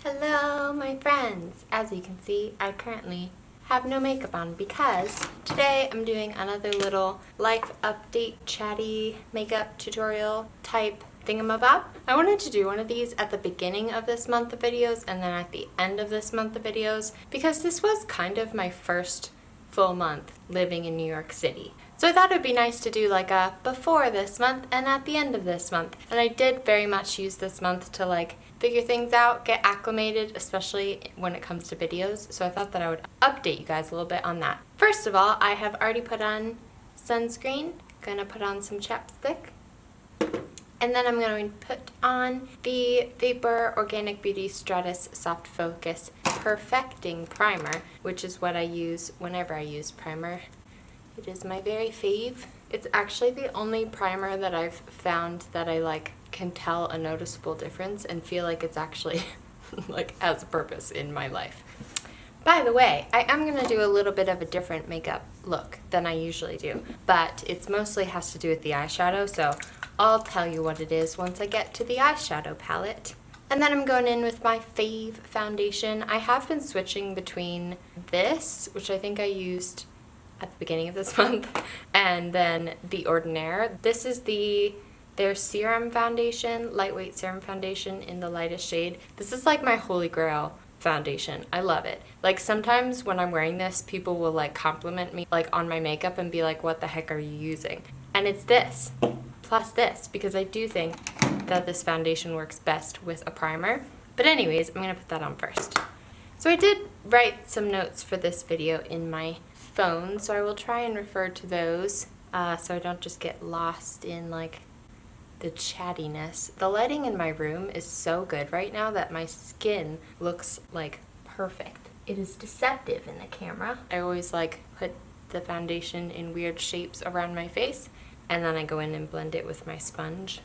Hello, my friends! As you can see, I currently have no makeup on because today I'm doing another little life update chatty makeup tutorial type thingamabob. I wanted to do one of these at the beginning of this month of videos and then at the end of this month of videos because this was kind of my first full month living in New York City. So I thought it would be nice to do like a before this month and at the end of this month. And I did very much use this month to like figure things out, get acclimated, especially when it comes to videos. So I thought that I would update you guys a little bit on that. First of all, I have already put on sunscreen. Gonna put on some chapstick. And then I'm going to put on the Vapor Organic Beauty Stratus Soft Focus Perfecting Primer, which is what I use whenever I use primer. It is my very fave. It's actually the only primer that I've found that I like can tell a noticeable difference and feel like it's actually like has a purpose in my life. By the way, I am going to do a little bit of a different makeup look than I usually do, but it mostly has to do with the eyeshadow, so I'll tell you what it is once I get to the eyeshadow palette. And then I'm going in with my fave foundation. I have been switching between this, which I think I used at the beginning of this month, and then the Ordinaire. This is their serum foundation, lightweight serum foundation in the lightest shade. This is like my holy grail foundation. I love it. Like sometimes when I'm wearing this, people will like compliment me like on my makeup and be like, what the heck are you using? And it's this plus this, because I do think that this foundation works best with a primer. But anyways, I'm gonna put that on first. So I did write some notes for this video in my phone, so I will try and refer to those so I don't just get lost in like the chattiness. The lighting in my room is so good right now that my skin looks like perfect. It is deceptive in the camera. I always like put the foundation in weird shapes around my face and then I go in and blend it with my sponge.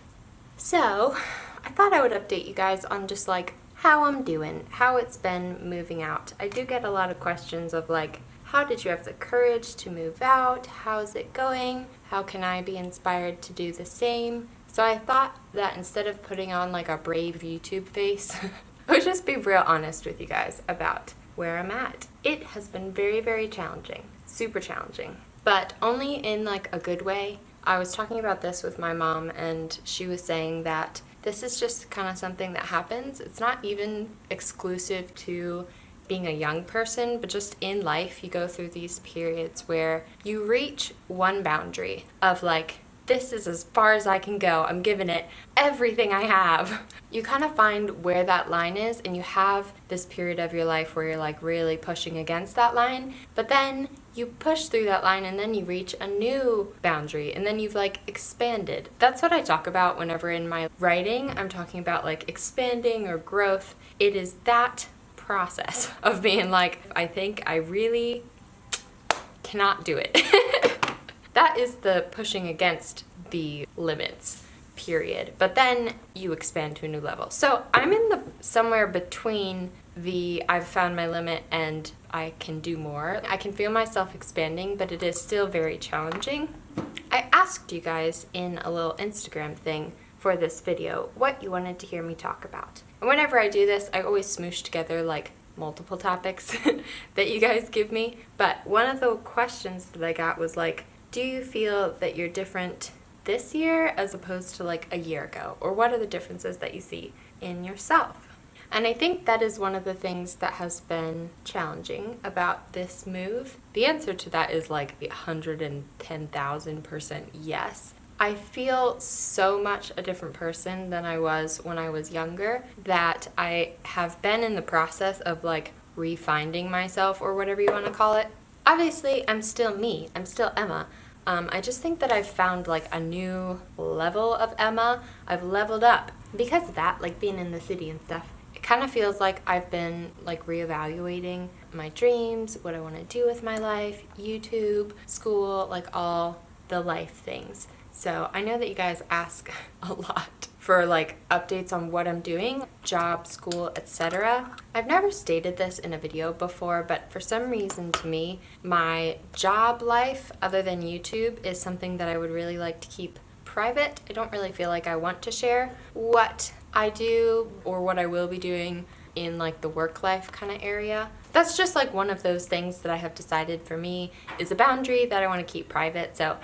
So I thought I would update you guys on just like how I'm doing, how it's been moving out. I do get a lot of questions of like, how did you have the courage to move out? How's it going? How can I be inspired to do the same? So I thought that instead of putting on like a brave YouTube face, I would just be real honest with you guys about where I'm at. It has been very, very challenging, super challenging, but only in like a good way. I was talking about this with my mom and she was saying that this is just kind of something that happens. It's not even exclusive to being a young person, but just in life you go through these periods where you reach one boundary of like, this is as far as I can go. I'm giving it everything I have. You kind of find where that line is and you have this period of your life where you're like really pushing against that line, but then you push through that line and then you reach a new boundary and then you've like expanded. That's what I talk about whenever in my writing I'm talking about like expanding or growth. It is that process of being like, I think I really cannot do it. That is the pushing against the limits period, but then you expand to a new level. So I'm in the somewhere between the I've found my limit and I can do more. I can feel myself expanding, but it is still very challenging. I asked you guys in a little Instagram thing for this video what you wanted to hear me talk about. And whenever I do this, I always smoosh together like multiple topics that you guys give me. But one of the questions that I got was like, do you feel that you're different this year as opposed to like a year ago? Or what are the differences that you see in yourself? And I think that is one of the things that has been challenging about this move. The answer to that is like 110,000% yes. I feel so much a different person than I was when I was younger that I have been in the process of like refinding myself or whatever you want to call it. Obviously, I'm still me. I'm still Emma. I just think that I've found like a new level of Emma. I've leveled up. Because of that, like being in the city and stuff, it kind of feels like I've been like reevaluating my dreams, what I want to do with my life, YouTube, school, like all the life things. So I know that you guys ask a lot for like updates on what I'm doing, job, school, etc. I've never stated this in a video before, but for some reason to me, my job life other than YouTube is something that I would really like to keep private. I don't really feel like I want to share what I do or what I will be doing in like the work life kind of area. That's just like one of those things that I have decided for me is a boundary that I want to keep private. So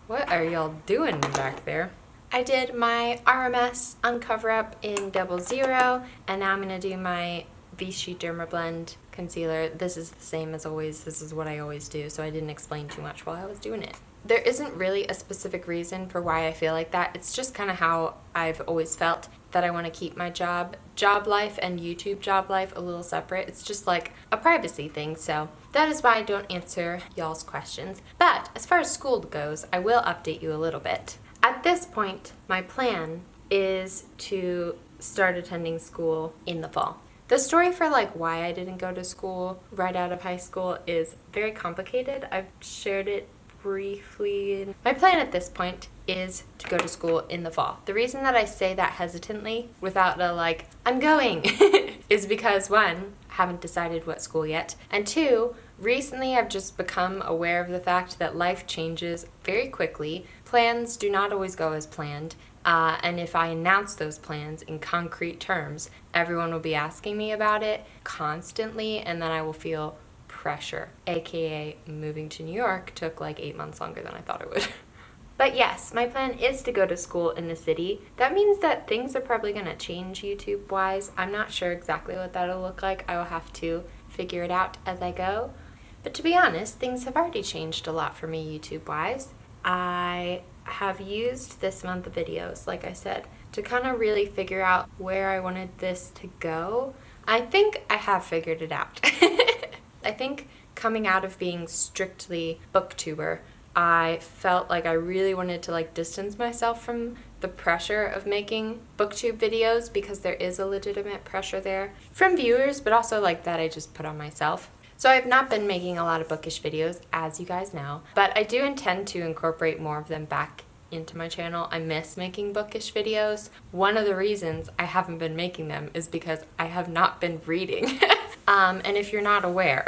what are y'all doing back there? I did my RMS Uncover Up in 00, and now I'm going to do my Vichy Dermablend concealer. This is the same as always. This is what I always do, so I didn't explain too much while I was doing it. There isn't really a specific reason for why I feel like that. It's just kind of how I've always felt that I want to keep my job life and YouTube job life a little separate. It's just like a privacy thing, so that is why I don't answer y'all's questions. But as far as school goes, I will update you a little bit. At this point, my plan is to start attending school in the fall. The story for like why I didn't go to school right out of high school is very complicated. I've shared it briefly. My plan at this point is to go to school in the fall. The reason that I say that hesitantly without a like, I'm going, is because one, I haven't decided what school yet, and two, recently I've just become aware of the fact that life changes very quickly. Plans do not always go as planned. And if I announce those plans in concrete terms, everyone will be asking me about it constantly, and then I will feel pressure, aka moving to New York took like 8 months longer than I thought it would. But yes, my plan is to go to school in the city. That means that things are probably going to change YouTube wise. I'm not sure exactly what that'll look like. I will have to figure it out as I go. But to be honest, things have already changed a lot for me YouTube wise. I have used this month of videos, like I said, to kind of really figure out where I wanted this to go. I think I have figured it out. I think coming out of being strictly booktuber, I felt like I really wanted to like distance myself from the pressure of making booktube videos, because there is a legitimate pressure there from viewers, but also like that I just put on myself. So I've not been making a lot of bookish videos, as you guys know, but I do intend to incorporate more of them back into my channel. I miss making bookish videos. One of the reasons I haven't been making them is because I have not been reading. And if you're not aware,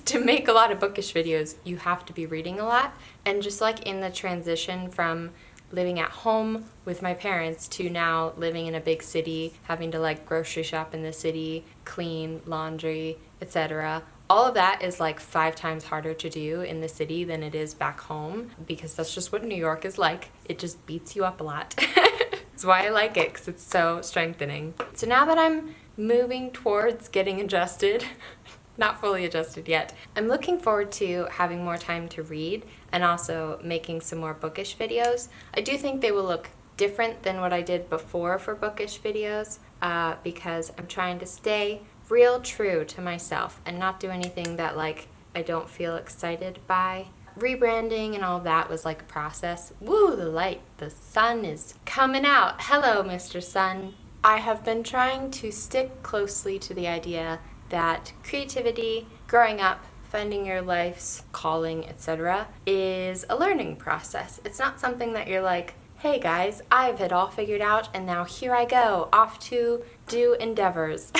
to make a lot of bookish videos, you have to be reading a lot. And just like in the transition from living at home with my parents to now living in a big city, having to like grocery shop in the city, clean, laundry, etc. All of that is like 5 times harder to do in the city than it is back home, because that's just what New York is like. It just beats you up a lot. That's why I like it, because it's so strengthening. So now that I'm moving towards getting adjusted, not fully adjusted yet, I'm looking forward to having more time to read and also making some more bookish videos. I do think they will look different than what I did before for bookish videos, because I'm trying to stay real true to myself and not do anything that like I don't feel excited by. Rebranding and all of that was like a process. Woo, the light, the sun is coming out. Hello, Mr. Sun. I have been trying to stick closely to the idea that creativity, growing up, finding your life's calling, etc., is a learning process. It's not something that you're like, hey guys, I have it all figured out and now here I go, off to do endeavors.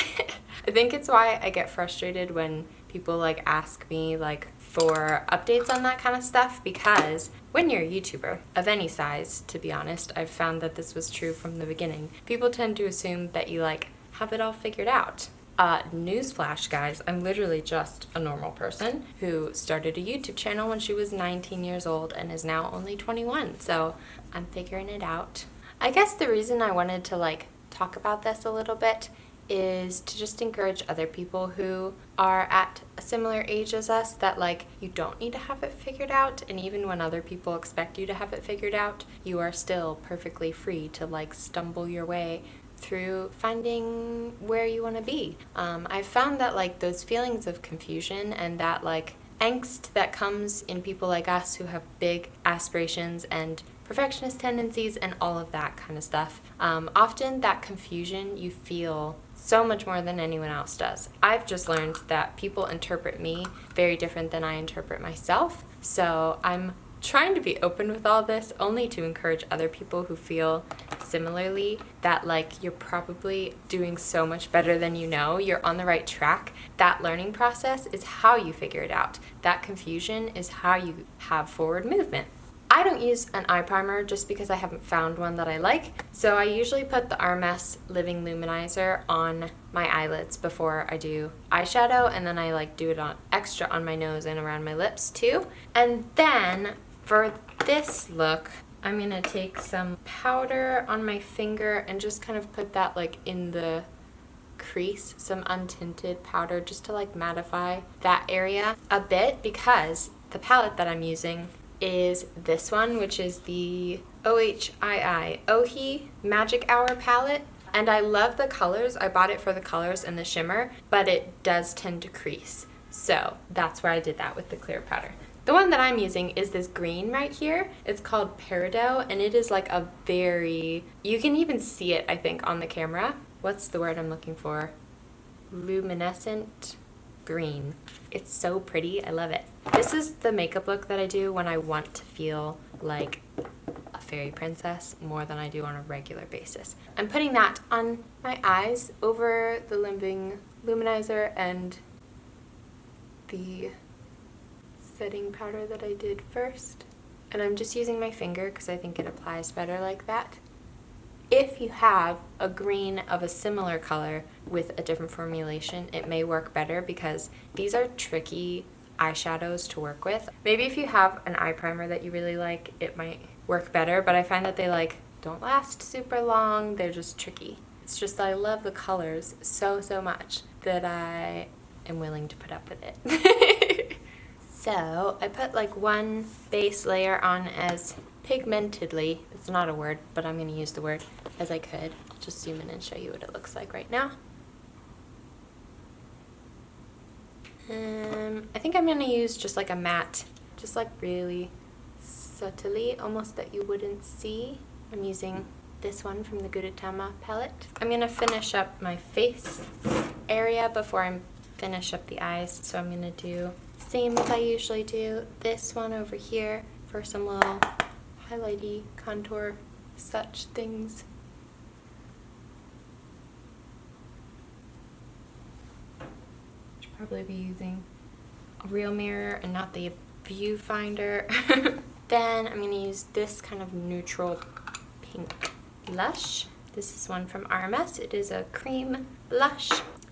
I think it's why I get frustrated when people like ask me like for updates on that kind of stuff, because when you're a YouTuber of any size, to be honest, I've found that this was true from the beginning. People tend to assume that you like have it all figured out. Newsflash, guys, I'm literally just a normal person who started a YouTube channel when she was 19 years old and is now only 21, so I'm figuring it out. I guess the reason I wanted to like talk about this a little bit is to just encourage other people who are at a similar age as us that like you don't need to have it figured out, and even when other people expect you to have it figured out, you are still perfectly free to like stumble your way through finding where you want to be. I've found that like those feelings of confusion and that like angst that comes in people like us who have big aspirations and perfectionist tendencies and all of that kind of stuff, often that confusion you feel so much more than anyone else does. I've just learned that people interpret me very different than I interpret myself, so I'm trying to be open with all this only to encourage other people who feel similarly, that like you're probably doing so much better than you know, you're on the right track. That learning process is how you figure it out. That confusion is how you have forward movement. I don't use an eye primer just because I haven't found one that I like, so I usually put the Armess Living Luminizer on my eyelids before I do eyeshadow, and then I like do it on extra on my nose and around my lips too. And then for this look, I'm gonna take some powder on my finger and just kind of put that like in the crease, some untinted powder just to like mattify that area a bit, because the palette that I'm using is this one, which is the OHII Magic Hour palette. And I love the colors. I bought it for the colors and the shimmer, but it does tend to crease. So that's why I did that with the clear powder. The one that I'm using is this green right here. It's called Peridot, and it is like a very, you can even see it, I think, on the camera. What's the word I'm looking for? Luminescent green. It's so pretty. I love it. This is the makeup look that I do when I want to feel like a fairy princess more than I do on a regular basis. I'm putting that on my eyes over the Living Luminizer and the setting powder that I did first. And I'm just using my finger because I think it applies better like that. If you have a green of a similar color with a different formulation, it may work better because these are tricky eyeshadows to work with. Maybe if you have an eye primer that you really like, it might work better, but I find that they like don't last super long. They're just tricky. It's just I love the colors so much that I am willing to put up with it. So I put like one base layer on as pigmentedly, it's not a word, but I'm going to use the word, as I could. I'll just zoom in and show you what it looks like right now. I think I'm going to use just like a matte, just like really subtly, almost that you wouldn't see. I'm using this one from the Gudetama palette. I'm going to finish up my face area before I finish up the eyes, so I'm going to do the same as I usually do. This one over here for some little highlighty contour such things. Should probably be using a real mirror and not the viewfinder. Then I'm going to use this kind of neutral pink blush. This is one from Armess. It is a cream blush.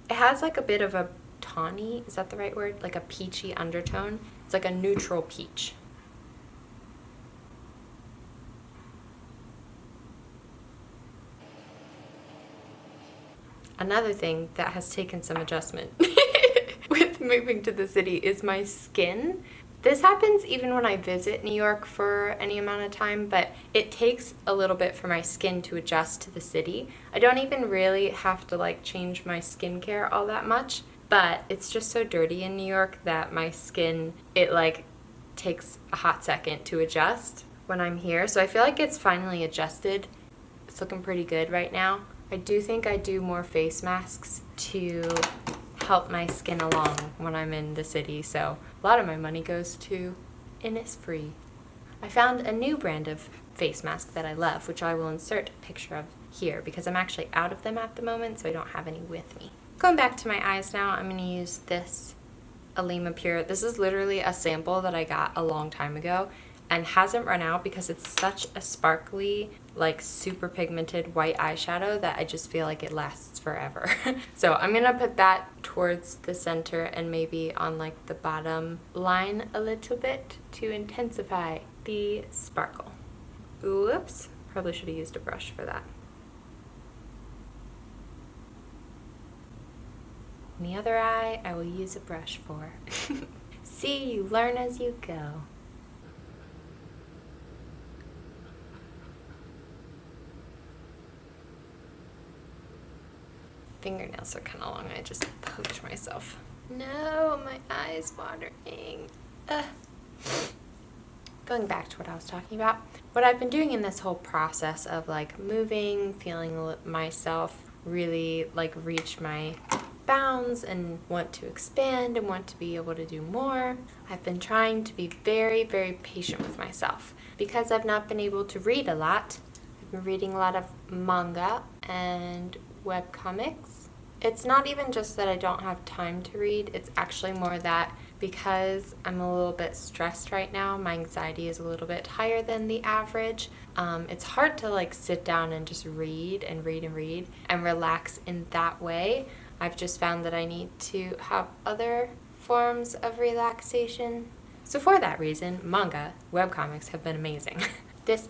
It has like a bit of a tawny, is that the right word? Like a peachy undertone. It's like a neutral peach. Another thing that has taken some adjustment with moving to the city is my skin. This happens even when I visit New York for any amount of time, but it takes a little bit for my skin to adjust to the city. I don't even really have to like change my skincare all that much, but it's just so dirty in New York that my skin, it like takes a hot second to adjust when I'm here. So I feel like it's finally adjusted. It's looking pretty good right now. I do think I do more face masks to help my skin along when I'm in the city, so a lot of my money goes to Innisfree. I found a new brand of face mask that I love, which I will insert a picture of here because I'm actually out of them at the moment, so I don't have any with me. Going back to my eyes now, I'm going to use this Alima Pure. This is literally a sample that I got a long time ago and hasn't run out because it's such a sparkly, like super pigmented white eyeshadow that I just feel like it lasts forever. So I'm gonna put that towards the center and maybe on like the bottom line a little bit to intensify the sparkle. Whoops, probably should have used a brush for that. And the other eye I will use a brush for. See, you learn as you go. Fingernails are kind of long. I just poked myself. No, my eye's watering. Going back to what I was talking about, what I've been doing in this whole process of like moving, feeling myself really like reach my bounds and want to expand and want to be able to do more. I've been trying to be very, very patient with myself. Because I've not been able to read a lot, I've been reading a lot of manga and webcomics. It's not even just that I don't have time to read, it's actually more that because I'm a little bit stressed right now, my anxiety is a little bit higher than the average. It's hard to like sit down and just read and read and read and relax in that way. I've just found that I need to have other forms of relaxation. So for that reason, manga, webcomics have been amazing.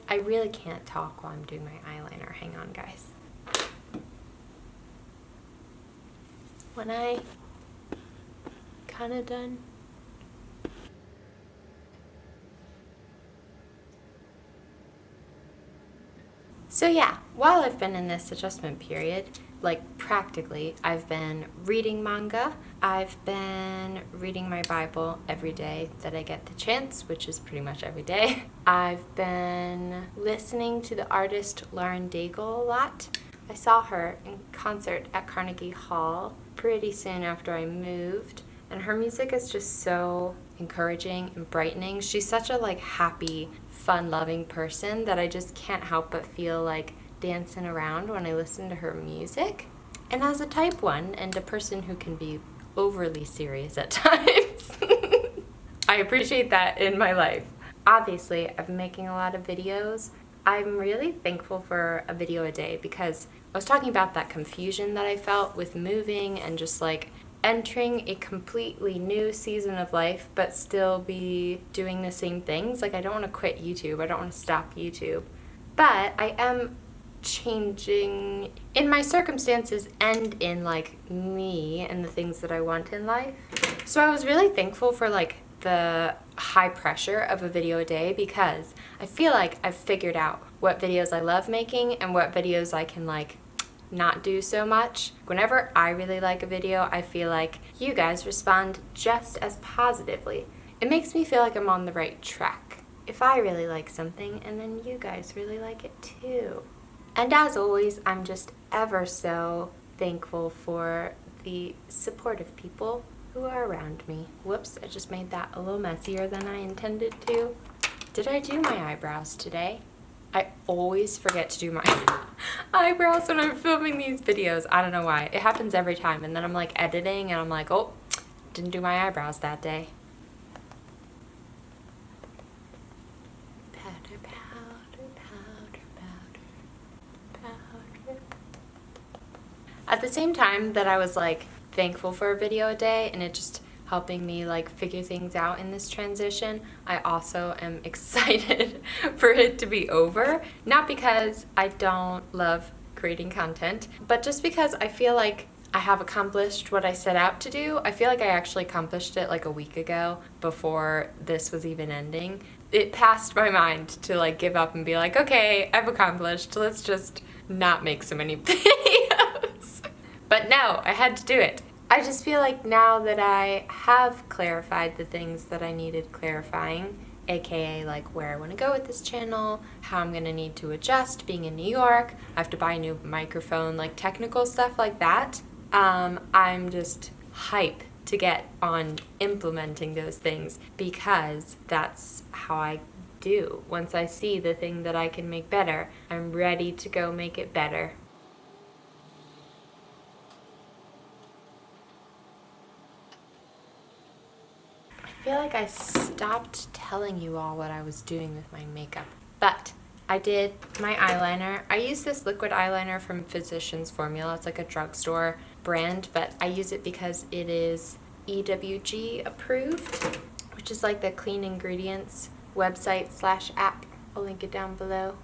I really can't talk while I'm doing my eyeliner. Hang on, guys. When I kind of done. So yeah, while I've been in this adjustment period, like practically, I've been reading manga. I've been reading my Bible every day that I get the chance, which is pretty much every day. I've been listening to the artist Lauren Daigle a lot. I saw her in concert at Carnegie Hall pretty soon after I moved, and her music is just so encouraging and brightening. She's such a like happy, fun-loving person that I just can't help but feel like dancing around when I listen to her music. And as a type 1 and a person who can be overly serious at times, I appreciate that in my life. Obviously, I've been making a lot of videos. I'm really thankful for a video a day because I was talking about that confusion that I felt with moving and just like entering a completely new season of life but still be doing the same things. Like I don't want to quit YouTube. I don't want to stop YouTube. But I am changing in my circumstances and in like me and the things that I want in life. So I was really thankful for like the high pressure of a video a day because I feel like I've figured out what videos I love making and what videos I can like not do so much. Whenever I really like a video, I feel like you guys respond just as positively. It makes me feel like I'm on the right track. If I really like something and then you guys really like it too. And as always, I'm just ever so thankful for the supportive people who are around me. Whoops, I just made that a little messier than I intended to. Did I do my eyebrows today? I always forget to do my eyebrows when I'm filming these videos. I don't know why. It happens every time. And then I'm like editing and I'm like, oh, didn't do my eyebrows that day. Powder, powder, powder, powder, powder. At the same time that I was like thankful for a video a day and it just helping me like figure things out in this transition, I also am excited for it to be over. Not because I don't love creating content, but just because I feel like I have accomplished what I set out to do. I feel like I actually accomplished it like a week ago before this was even ending. It passed my mind to like give up and be like, okay, I've accomplished, let's just not make so many videos. But no, I had to do it. I just feel like now that I have clarified the things that I needed clarifying, aka like where I want to go with this channel, how I'm going to need to adjust being in New York, I have to buy a new microphone, like technical stuff like that, I'm just hype to get on implementing those things because that's how I do. Once I see the thing that I can make better, I'm ready to go make it better. I feel like I stopped telling you all what I was doing with my makeup, but I did my eyeliner. I use this liquid eyeliner from Physicians Formula. It's like a drugstore brand, but I use it because it is EWG approved, which is like the clean ingredients website / app. I'll link it down below.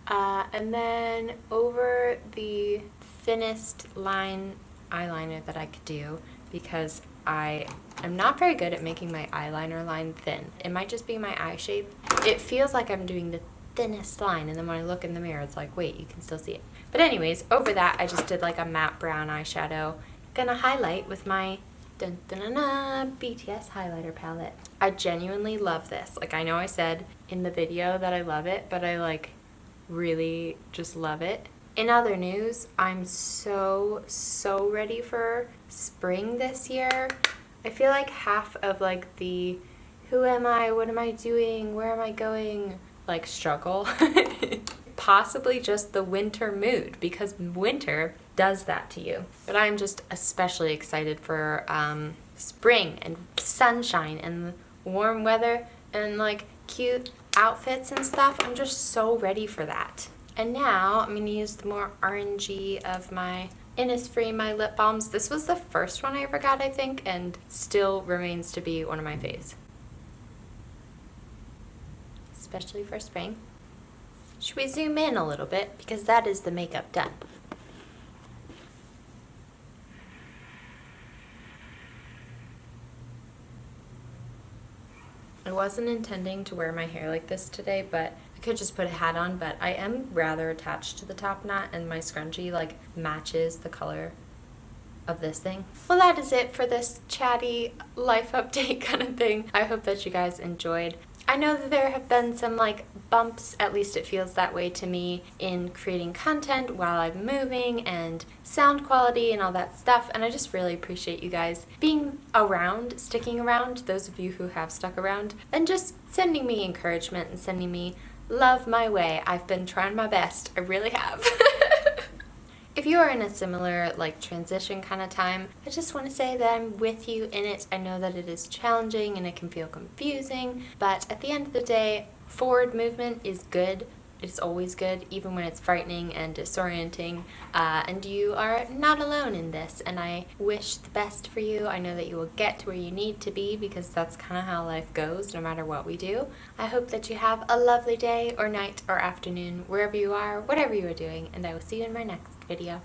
And then over the thinnest line eyeliner that I could do, because I am not very good at making my eyeliner line thin. It might just be my eye shape. It feels like I'm doing the thinnest line, and then when I look in the mirror, it's like, wait, you can still see it. But anyways, over that, I just did like a matte brown eyeshadow. Gonna highlight with my BTS highlighter palette. I genuinely love this. Like, I know I said in the video that I love it, but I like really just love it. In other news, I'm so ready for spring this year. I feel like half of like the who am I, what am I doing, where am I going, like struggle. Possibly just the winter mood, because winter does that to you. But I'm just especially excited for spring and sunshine and warm weather and like cute outfits and stuff. I'm just so ready for that. And now I'm going to use the more orangey of my Innisfree, my lip balms. This was the first one I ever got, I think, and still remains to be one of my faves. Especially for spring. Should we zoom in a little bit? Because that is the makeup done. I wasn't intending to wear my hair like this today, but I could just put a hat on, but I am rather attached to the top knot, and my scrunchie like matches the color of this thing. Well, that is it for this chatty life update kind of thing. I hope that you guys enjoyed. I know that there have been some like bumps, at least it feels that way to me, in creating content while I'm moving and sound quality and all that stuff, and I just really appreciate you guys being around, sticking around, those of you who have stuck around, and just sending me encouragement and sending me love my way. I've been trying my best, I really have. If you are in a similar like transition kind of time, I just want to say that I'm with you in it. I know that it is challenging and it can feel confusing, but at the end of the day, forward movement is good. It's always good, even when it's frightening and disorienting, and you are not alone in this, and I wish the best for you. I know that you will get to where you need to be, because that's kind of how life goes, no matter what we do. I hope that you have a lovely day or night or afternoon, wherever you are, whatever you are doing, and I will see you in my next video.